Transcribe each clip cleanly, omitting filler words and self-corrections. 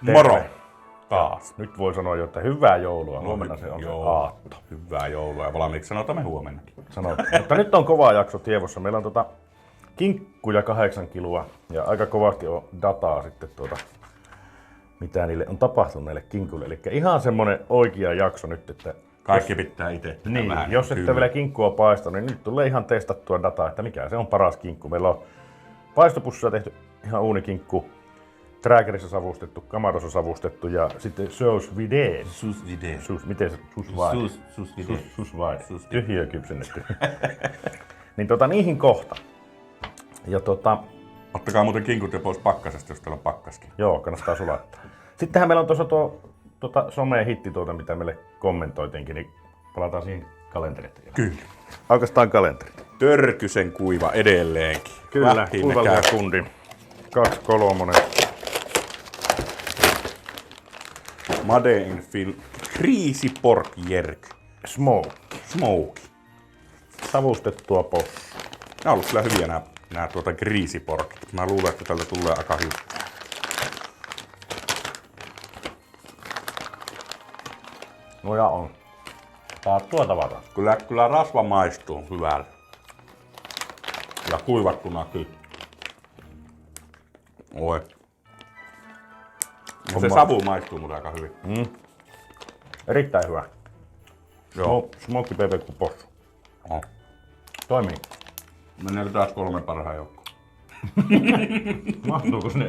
Moro! Taas. Nyt voi sanoa jo, että hyvää joulua. Huomenna se on aatto. Hyvää joulua ja valmiiksi sanotaan huomennakin. Mutta nyt on kova jakso tievossa. Meillä on kinkkuja 8 kiloa ja aika kovasti on dataa sitten mitä niille on tapahtunut näille kinkuille. Eli ihan semmonen oikea jakso nyt, että kaikki pitää itse. Niin, jos ette vielä kinkkua paista, niin nyt tulee ihan testattua dataa, että mikä se on paras kinkku. Meillä on paistopussissa tehty ihan uunikinkku, Traegerissa savustettu, Kamadossa savustettu ja sitten sous vide. Sous vide. Miten se? Sous vide. Sous vide. Tyhjiö kypsennetty. Niin niihin kohta. Ja ottakaa muuten kinkut jo pois pakkasesta, jos teillä on pakkaskin. Joo, kannattaa sulattaa. Sittenhän meillä on tuossa some-hitti, mitä meille kommentoitiinkin, niin palataan siihen kalenterit. Kyllä. Aukastaan kalenterit. Törkysen kuiva edelleenkin. Kyllä, kuivallihakundi. 2/3. Made in Film. Kriisiporkjärk. Smoke. Savustettua possu. Nämä on ollut kyllä hyviä nämä kriisiporkit. Mä luulen, että tältä tulee aika hyvä. No ja on. Taattua tavaraa. Kyllä rasva maistuu hyvällä. Ja kuivattuna kyllä. Oi. Se savu maistuu mulle aika hyvin. Erittäin hyvä. Joo. Smoky BBQ possu. Oh. Toimii. Meneekö taas 3 parhaan joukkoon? Mahtuuko ne?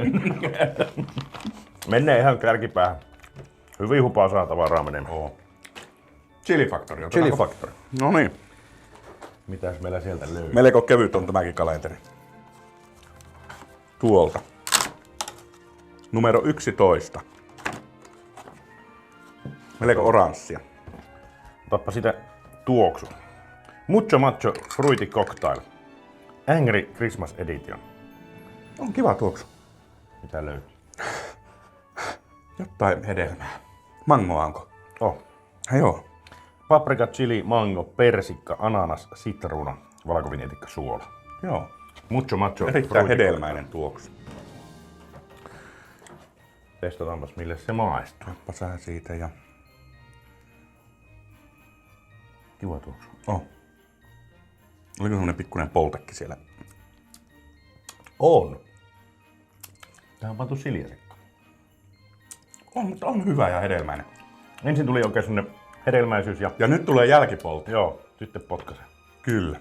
Menee ihan kärkipäähän. Hyvin hupaa saa tavaraa menemään. Oh. Chili Factory. Chili Factory. No niin. Mitäs meillä sieltä löytyy? Melko kevyt on tämäkin kalenteri. Tuolta. Numero 11. Melko oranssia. Otappa sitä tuoksu. Mucho Macho Fruity Cocktail. Angry Christmas Edition. On kiva tuoksu. Mitä löytyy? Jotain hedelmää. Mangoa onko? Oh. Joo. Paprika, chili, mango, persikka, ananas, sitruuna, valkovinjetikka, suola. Joo. Mucho Macho erittäin hedelmäinen tuoksu. Testataanpas mille se maistuu. Oppa sä siitä ja... Kiva tuoksu. Oh. Oliko semmonen pikkuinen poltekki siellä? On. Tähän on pantu siljasekka. On, mutta on hyvä ja hedelmäinen. Ensin tuli oikein semmonen hedelmäisyys ja nyt tulee jälkipolti. Joo, sitten potkasen. Kyllä.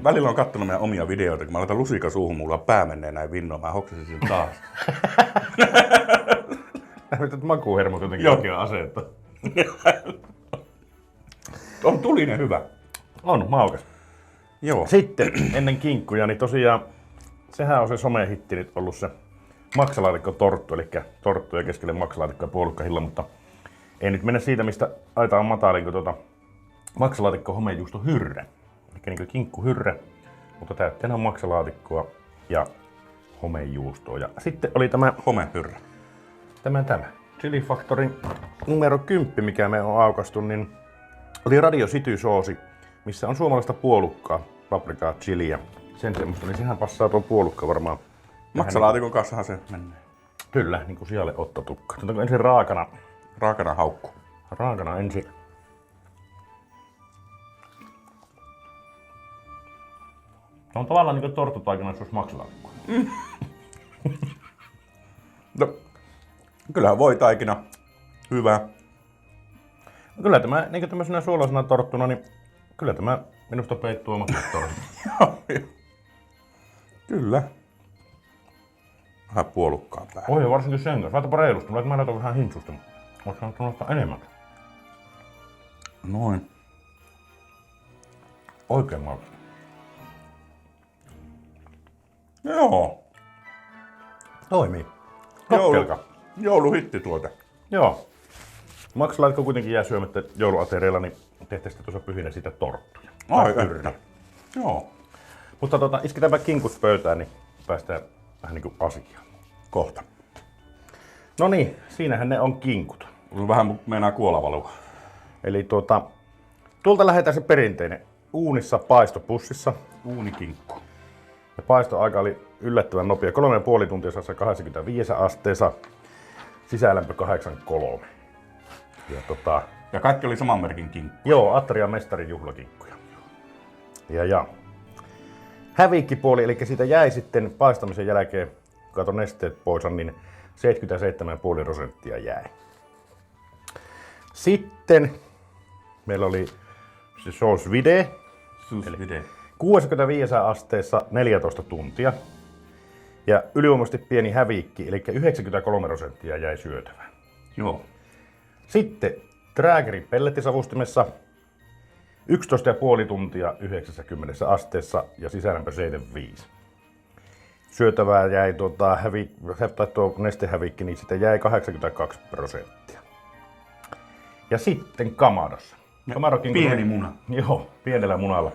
Välillä on kattonut meidän omia videoita, kun mä laitan lusika suuhun, mulla pää menee näin vinnoon, mä hoksasin sen taas. Nyt makuuhermot jotenkin oikea asetta. On tulinen hyvä. On, maukas. Joo. Sitten ennen kinkkuja, niin tosiaan sehän on se somehitti nyt ollut se maksalaatikko torttu, eli torttuja keskelle maksalaatikkoa puolukkahilla, mutta ei nyt mennä siitä, mistä aita on matalin kuin maksalaatikko homejuusto hyrre. Eli niin kinkku hyrre, mutta täytteenä on maksalaatikkoa ja homejuustoa. Ja sitten oli tämä homehyrre. Tämä. Chili Factorin numero 10, mikä me on aukastu, niin oli Radio City soosi, missä on suomalaista puolukkaa, paprikaa, chiliä, sen semmoista, niin sehän passaa tuon puolukka varmaan. Maksalaatikon kanssahan se menee. Kyllä, niin kuin sijalle ottotukka. Otetaanko ensin raakana? Raakana haukku. Raakana ensin. Se on tavallaan niin kuin torttutaikina, jos olisi maksalaatikkoa. No, kyllähän voi taikina. Hyvä. No, kyllä tämä, niin kuin tämmöisenä suolaisena torttuna, niin kyllä tämä minusta peittuu omaksi torttu. Kyllä. Vähän puolukkaa päälle. Oi, varsinkin sen kanssa. Laitapa reilusti. Mä laitan vähän himpsusta. Oletko saanut nostaa enemmän? Noin. Oikein maukas. Joo. Toimii. Kokkelka. Jouluhitti tuote. Joo. Maksalaatikko kuitenkin jää syömättä jouluatereilla, niin tehtiin sitten tuossa pyhinä siitä torttuja. Ai kyllä. Joo. Mutta isketäänpä kinkut pöytään, niin päästään vähän niin kuin asiaan. Kohta. No niin, siinähän ne on kinkut. Vähän meinaa kuolavalua. Eli tuolta lähdetään se perinteinen uunissa paistopussissa. Uunikinkku. Ja paistoaika oli yllättävän nopea. 3,5 tuntia 125 asteessa. sisälämpö 83. Ja kaikki oli saman merkin kinkku. Joo, Atrian mestarin juhlakinkkuja. Ja hävikkipuoli, eli siitä jäi sitten paistamisen jälkeen, kato nesteet pois, niin 77,5% jäi. Sitten meillä oli se sauce vide, Sous vide. 65 asteessa 14 tuntia. Ja ylivoimaisesti pieni hävikki, eli 93% jäi syötävään. Joo. Sitten Traegerin pellettisavustimessa 11,5 tuntia 90 asteessa ja sisälämpö 75. Syötävää jäi tuo nestehävikki, niin sitä jäi 82%. Ja sitten Kamadossa. Pieni muna. Joo, pienellä munalla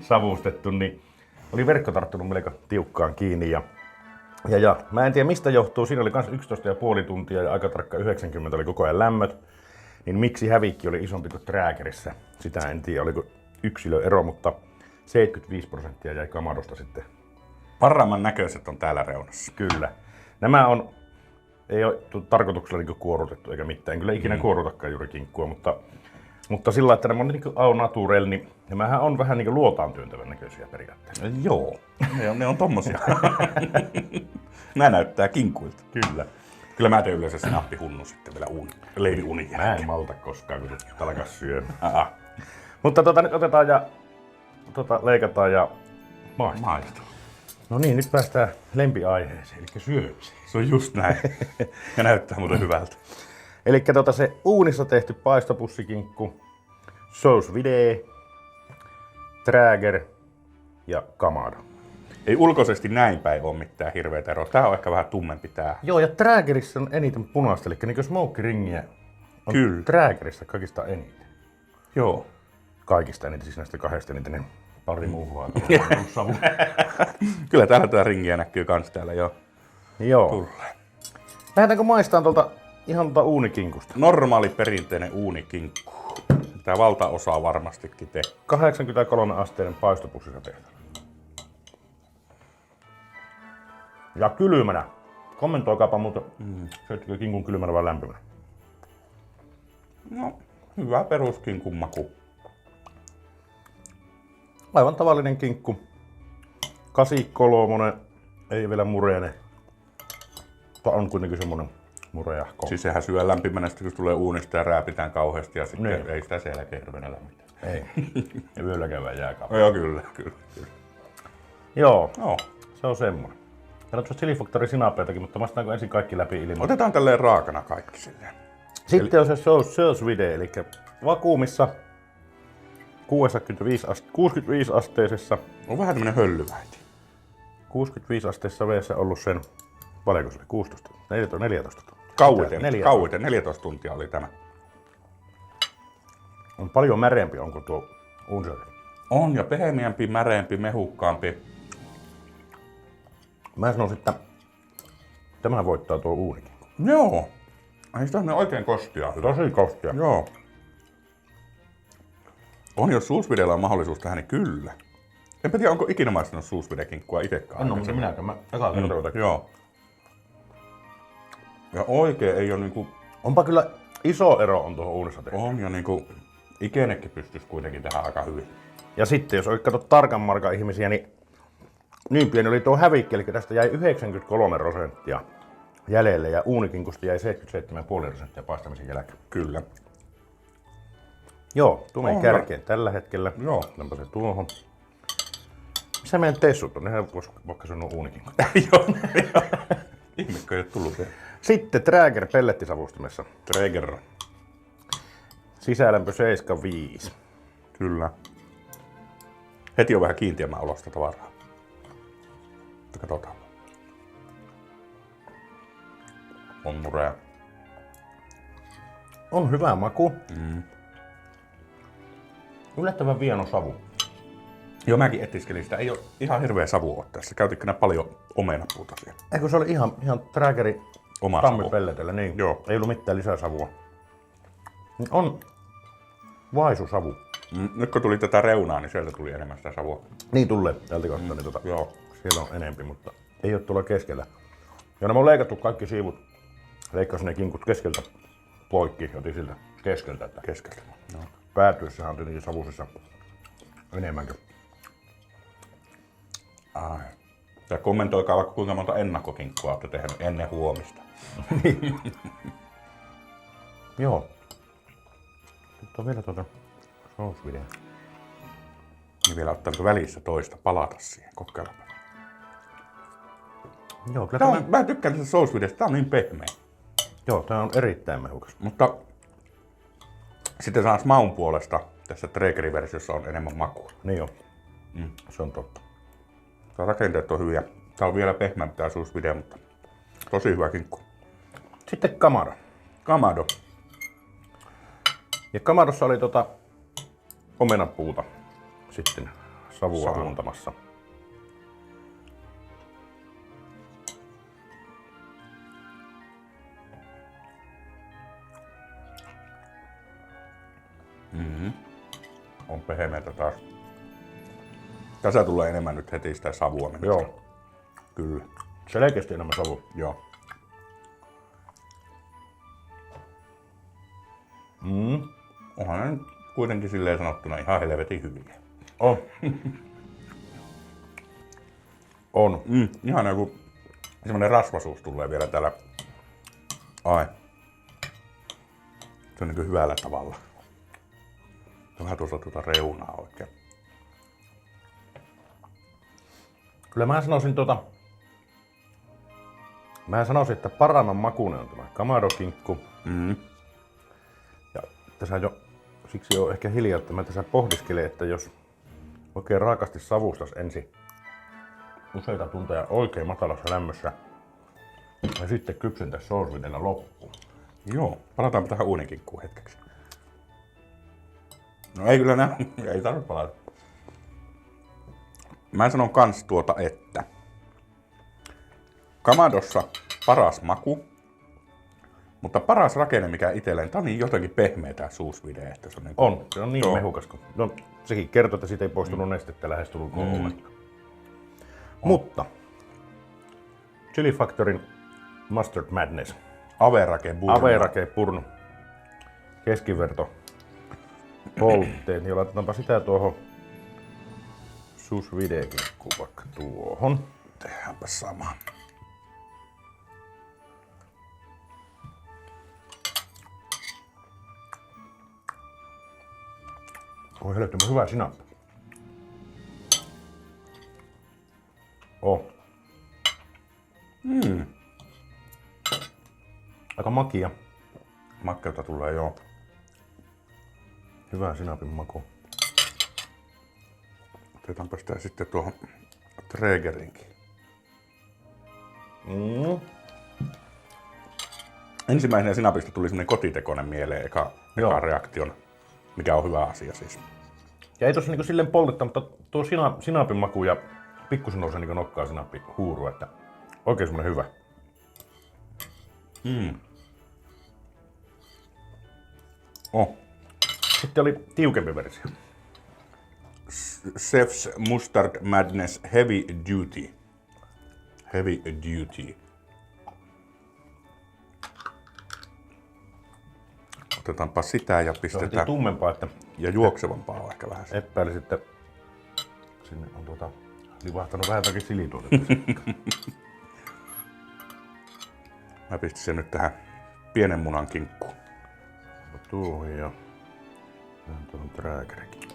savustettu, niin oli verkko tarttunut melko tiukkaan kiinni. Ja mä en tiedä mistä johtuu, siinä oli myös 11,5 tuntia ja aika tarkka 90 oli koko ajan lämmöt. Niin miksi hävikki oli isompi kuin Traegerissä? Sitä en tiedä, oliko yksilöero, mutta 75% jäi Kamadosta sitten. Parhaimman näköiset on täällä reunassa. Kyllä. Nämä ei ole tarkoituksella niin kuorutettu eikä mitään. En kyllä ikinä kuorutakaan juuri kinkkua, mutta sillä että nämä on niin au naturel, niin nämähän on vähän niin luotaan työntävän näköisiä periaatteessa. Joo, ne on tommosia. Nää näyttää kinkuilta. Kyllä. Kyllä mä teen yleensä snappihunnu sitten vielä leiviunin Mä jälkeen. en malta koskaan, kun se alkaa syömään. Aa, Mutta nyt otetaan ja leikataan ja maistetaan. maistuu. No niin, nyt päästään lempiaiheeseen, eli syömiseen. Se on just näin. Ja näyttää muuten hyvältä. Eli se uunissa tehty paistopussikinkku, sauce vide, Traeger ja Kamado. Ei ulkoisesti näin päin ole mitään hirveätä eroa. Tää on ehkä vähän tummempi tää. Joo, ja Traegerissa on eniten punaista, eli niin smoke-ringiä on Kyllä. Traegerissa kaikista eniten. Joo. Kaikista eniten, siis näistä kahdesta eniten, niin pari muuhun savu. Kyllä täällä tää ringiä näkyy kans täällä jo. Joo. Tulee. Lähdetäänkö maistamaan ihan uunikinkusta? Normaali perinteinen uunikinkku. Tää valtaosa varmastikin te. 83 asteinen paistopussissa tehty. Ja kylmänä. Kommentoikaapa muuten, syöttekö kinkun kylmänä vai lämpimänä? No, hyvä peruskinkun maku. Aivan tavallinen kinkku. 83, ei vielä murene. Mutta on kuitenkin semmonen murejahko. Siis sehän syö lämpimänä, kun tulee uunista ja rääpitään kauheasti ja sitten Niin. ei sitä sen jälkeen hirveänä lämmitä. Ei. Ja yöllä käydään jääkaapissa. No, joo, kyllä. Joo, Joo. se on semmonen. Täällä on tuossa Chili Factory sinapeitakin, mutta maistetaanko ensin kaikki läpi ilman? Otetaan tälleen raakana kaikki silleen. Sitten on se sauce vide, eli vakuumissa 65 asteisessa. On vähän tämmönen höllyväiti. 65 asteisessa veessä ollut sen, paljonko se oli? 16, 14 tuntia. Kauiten, 14. 14 tuntia oli tämä. On paljon märempi, onko tuo unseri? On ja pehmeämpi, märeempi, mehukkaampi. Mä sanoisin, että tämä voittaa tuo uunikin. Joo. Ai sitä on oikein kostia hyvä. Tosi kostia. Joo. On, jos suusvidellä on mahdollisuus tähän, niin kyllä. Enpä tiedä, onko ikinä maistanut suusvidekinkkua itsekään. En ole, mutta minäkään. Mä eka kertaa. Joo. Ja oikein ei ole niinku... Onpa kyllä iso ero on tuohon uunissa tehty. On ja niinku... Ikenekin pystyisi kuitenkin tehdä aika hyvin. Ja sitten jos olet katsot tarkan markan ihmisiä, niin pieni oli tuo hävikki, eli tästä jäi 93% jäljelle ja uunikinkusta jäi 77,5% paistamisen jälkeen. Kyllä. Joo, tumen On kärkeen tällä hetkellä. Joo. Lämpö se tuohon. Missä meidän tessut on? Nehän vois vaikka sanoa uunikinkku. Joo. Ihmekö ei ole tullut vielä. Sitten Traeger pellettisavustimessa. Traeger. Sisälämpö 75. Kyllä. Heti on vähän kiintiämään olosta tavaraa. Mutta katsotaan. On murea. On hyvä maku. Yllättävän vieno savu. Joo, mäkin etiskelin sitä. Ei ole ihan hirveä savu ole tässä. Käytitkö nää paljon omenapuuta siellä? Eikö se oli ihan Traegerin Oma savu. tammipelletellä, niin. Joo. Ei ollut mitään lisäsavua. On vaisusavu. Nyt kun tuli tätä reunaa, niin sieltä tuli enemmän sitä savua. Niin tulee tältä kohtaa, niin Joo. siellä on enempi, mutta ei ole tuolla keskellä. Ja nämä on leikattu kaikki siivut Leikkasin ne kinkut keskeltä poikki, otin siltä keskeltä, että Keskeltä. No. päätyessähän on tietenkin savusessa enemmänkin. Ai. Ja kommentoikaa vaikka kuinka monta ennakkokinkkua olette tehnyt ennen huomista. Joo. Nyt on vielä sousvideo. Niin vielä ottaa välissä toista palata siihen. Kokeillaan. Joo, kyllä Mä tykkään tästä sousvideosta, tää on niin pehmeä. Joo, tää on erittäin mehukas. Mutta sitten taas maun puolesta tässä Traeger-versiossa on enemmän makua. Niin joo. Se on totta. Tää rakenteet on hyviä. Tää on vielä pehmeämpi tää sousvideo, mutta tosi hyvä kinkku. Sitten Kamado. Kamado. Ja Kamadossa oli omenapuuta sitten savua muuntamassa. On pehmeätä taas. Tässä tulee enemmän nyt heti sitä savua. Joo. Kyllä. Selkeästi enemmän savua. Joo. Onhan ne nyt kuitenkin silleen sanottuna ihan helvetin hyviä. On. On. Ihan joku semmonen rasvasuus tulee vielä täällä. Ai. Se on niin hyvällä tavalla. Vähän tuosta reunaa oikein. Kyllä mä sanoisin että paremman makuinen on tämä Kamado-kinkku. Ja tässä jo, siksi on ehkä hiljaa, että mä tässä pohdiskelen, että jos oikein raakasti savustas ensin useita tunteja oikein matalassa lämmössä ja sitten kypsentäisi sousvidellä loppuun. Joo, palataanpa tähän uunikinkkuun hetkeksi. No ei kyllä nää, ei tarvitse palata. Mä sanon kans että Kamadossa paras maku, mutta paras rakenne mikä itselleen, tää on niin jotenkin pehmeä tää sousvide, että se on niin mehukas. No sekin kertoo, että siitä ei poistunut nestettä lähestulkoon ollenkaan. Mutta Chili Factorin Mustard Madness. Averake Purnu. Keskiverto. Poltteet, niin laitetaanpa sitä tuohon sous videkinkkuun vaikka tuohon. Tehdäänpä sama. Oi helvetti, hyvä sinappi. Aika makia. Makkeutta tulee joo. Hyvä sinapin maku. Otetaanpa sitä sitten tuohon Traegerinkin. Ensimmäisenä sinapista tuli semmonen kotitekoinen mieleen eka reaktiona, mikä on hyvä asia siis. Ja ei tossa niinku silleen poltetta, mutta tuo sinapin maku ja pikkusen nousee niinku nokkaa sinappi huuru, että oikein semmonen hyvä. Sitten oli tiukempi versio. Chef's Mustard Madness Heavy Duty. Heavy Duty. Otetaanpa sitä ja pistetään. Se on tummempaa, että ja juoksevampaa on ehkä vähän. Epäili sitten. Sinne on livahtanut vähän jotakin silituota. Mä pistin sen nyt tähän pienen munan kinkkuun. Tuohon ja tuohon Traegerikin.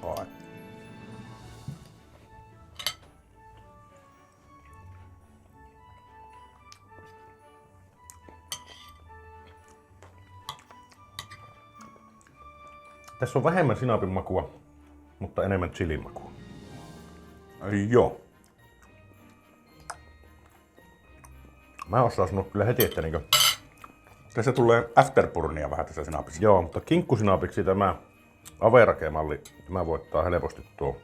Tässä on vähemmän sinapin makua, mutta enemmän chilin makua. Joo. Mä osaan sanoa kyllä heti, että niinkö... Tässä tulee afterburnia vähän tässä sinapissa. Joo, mutta kinkkusinapiksi tämä Averake-malli, tämä voittaa helposti tuo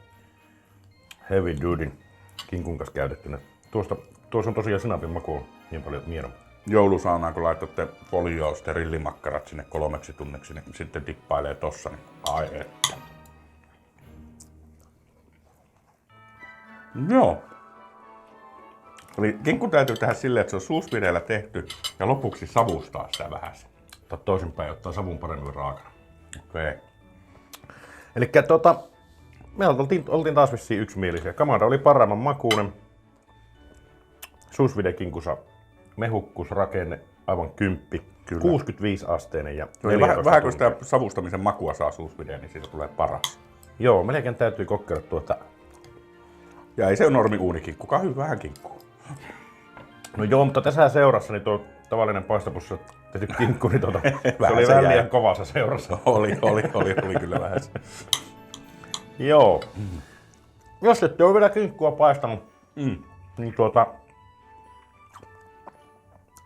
Heavy Dudyn kinkun kanssa käytettynä. Tuossa on tosiaan sinapin maku niin paljon miedompi. Joulusaunaan kun laitatte folioon sterillimakkarat sinne 3 tunniksi, niin sitten tippailee tossa, niin ai että. Joo. Eli kinkku täytyy tehdä silleen, että se on suusvideellä tehty ja lopuksi savustaa sitä vähän. Tai toisinpäin, ottaa savun paremmin raakana. Okei. Okay. Elikkä me oltiin taas vissiin yksimielisiä. Kamada oli paremman makuinen. Suusvidekinkussa mehukkuusrakenne aivan 10. Kyllä. 65 asteinen ja vähän kun sitä savustamisen makua saa suusvideen, niin siitä tulee paras. Joo, melkein täytyy kokeilla tuota. Ja ei se ole normi uunikinkkukaan, hyvä vähän kinkkua. No joo, mutta tässä seurassa niin tuo tavallinen paistopussa tehty kinkku, niin se oli se vähän jäi. liian kovassa seurassa. Oli kyllä vähän se. Joo. Jos ette ole vielä kinkkua paistanut, niin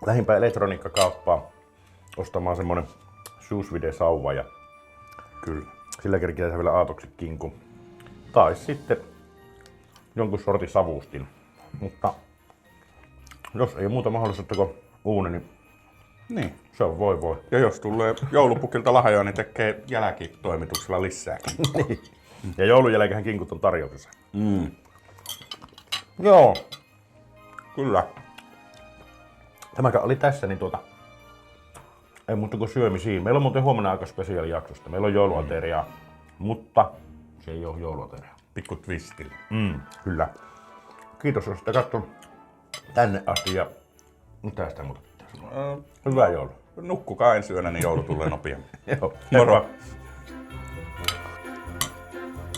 lähimpää elektroniikkakauppaa ostamaan semmonen suusvide-sauva ja Kyllä. sillä kerkiää vielä aatoksi kinku. Tai sitten jonkun sortin savustin. Mutta jos ei muuta mahdollisuutta kuin uuni, niin se on voi. Ja jos tulee joulupukilta lahjoja, niin tekee jälkitoimituksella lisääkin. Niin. Ja joulun jälkeen kinkut on tarjouksessa. Joo. Kyllä. Tämäkään oli tässä, niin ei muuta kuin syömisiin. Meillä on muuten huomenna aika spesiaalijaksosta. Meillä on jouluateriaa, mutta se ei ole jouluateriaa. Pikku twistillä. Kyllä. Kiitos, jos olette katsonut tänne asti ja mitä sitä muuta pitää sanoa. Hyvää joulua. Nukkukaa ensi yönä, niin joulu tulee nopeammin. Joo. Moro.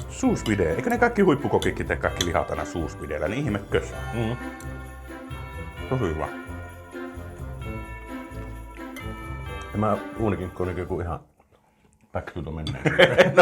Suusvide. Eikö ne kaikki huippukokitkin tee kaikki lihat aina suusvideellä? Niin ihmekös. Tosi hyvä. Tämä uunikinkku on joku ihan back to the menneisyyteen.